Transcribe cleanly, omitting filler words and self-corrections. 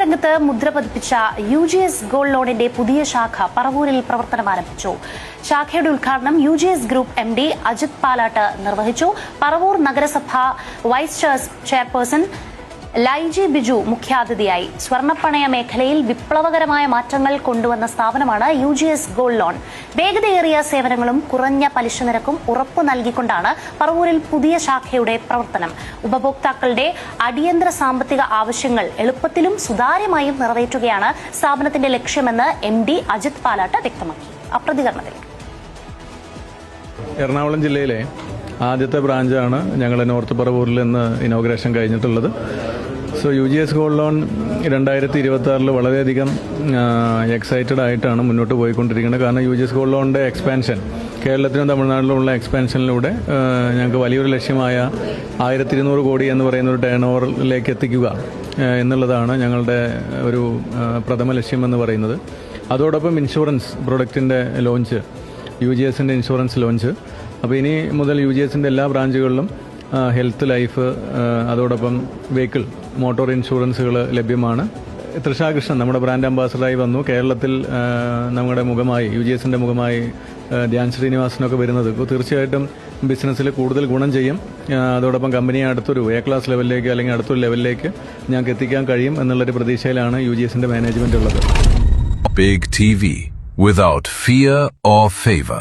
രംഗത്ത് മുദ്ര പതിപ്പിച്ച UGS ഗോൾഡ് ലോണിന്റെ പുതിയ ശാഖ പറവൂരിൽ പ്രവർത്തനം ആരംഭിച്ചു. ശാഖയുടെ ഉദ്ഘാടനം UGS group MD Ajith Palat നിർവഹിച്ചു. പറവൂർ നഗരസഭ വൈസ് ചെയർപേഴ്സൺ ലൈജി ബിജു മുഖ്യാതിഥിയായി. സ്വർണ്ണപ്പണയ മേഖലയിൽ വിപ്ലവകരമായ മാറ്റങ്ങൾ കൊണ്ടുവന്ന സ്ഥാപനമാണ് UGS ഗോൾഡ് ലോൺ. വേഗതയേറിയ സേവനങ്ങളും കുറഞ്ഞ പലിശ നിരക്കും ഉറപ്പു നൽകിക്കൊണ്ടാണ് പറവൂരിൽ പുതിയ ശാഖയുടെ പ്രവർത്തനം. ഉപഭോക്താക്കളുടെ അടിയന്തര സാമ്പത്തിക ആവശ്യങ്ങൾ എളുപ്പത്തിലും സുതാര്യമായും നിറവേറ്റുകയാണ് സ്ഥാപനത്തിന്റെ ലക്ഷ്യമെന്ന് MD അജിത് പാലാട്ട് വ്യക്തമാക്കി. അപ്രതികരണത്തിൽ എറണാകുളം ജില്ലയിലെ ആദ്യത്തെ ബ്രാഞ്ചാണ് ഞങ്ങൾ നോർത്ത് പറവൂരിൽ നിന്ന് ഇനോഗ്രേഷൻ കഴിഞ്ഞിട്ടുള്ളത്. UGS ഗോൾഡ് ലോൺ 2026 വളരെയധികം എക്സൈറ്റഡ് ആയിട്ടാണ് മുന്നോട്ട് പോയിക്കൊണ്ടിരിക്കുന്നത്. കാരണം UGS ഗോൾഡ് ലോണിൻ്റെ എക്സ്പാൻഷൻ കേരളത്തിലും തമിഴ്നാട്ടിലുമുള്ള എക്സ്പാൻഷനിലൂടെ ഞങ്ങൾക്ക് വലിയൊരു ലക്ഷ്യമായ 1200 കോടി എന്ന് പറയുന്ന ഒരു ടേൺ ഓവറിലേക്ക് എത്തിക്കുക എന്നുള്ളതാണ് ഞങ്ങളുടെ ഒരു പ്രഥമ ലക്ഷ്യമെന്ന് പറയുന്നത്. അതോടൊപ്പം ഇൻഷുറൻസ് പ്രൊഡക്റ്റിൻ്റെ ലോഞ്ച്, UGSൻ്റെ ഇൻഷുറൻസ് ലോഞ്ച്. അപ്പോൾ ഇനി മുതൽ UGSൻ്റെ എല്ലാ ബ്രാഞ്ചുകളിലും ഹെൽത്ത്, ലൈഫ്, അതോടൊപ്പം വെഹിക്കിൾ, മോട്ടോർ ഇൻഷുറൻസുകൾ ലഭ്യമാണ്. തൃഷാകൃഷ്ണൻ നമ്മുടെ ബ്രാൻഡ് അംബാസഡറായി വന്നു. കേരളത്തിൽ നമ്മുടെ മുഖമായി, UGSൻ്റെ മുഖമായി ധ്യാൻ ശ്രീനിവാസനൊക്കെ വരുന്നത് തീർച്ചയായിട്ടും ബിസിനസ്സിൽ കൂടുതൽ ഗുണം ചെയ്യും. അതോടൊപ്പം കമ്പനിയെ അടുത്തൊരു A ക്ലാസ് ലെവലിലേക്ക് അല്ലെങ്കിൽ അടുത്തൊരു ലെവലിലേക്ക് ഞങ്ങൾക്ക് എത്തിക്കാൻ കഴിയും എന്നുള്ളൊരു പ്രതീക്ഷയിലാണ് UGSൻ്റെ മാനേജ്മെന്റ് ഉള്ളത്. Big TV, without fear or favor.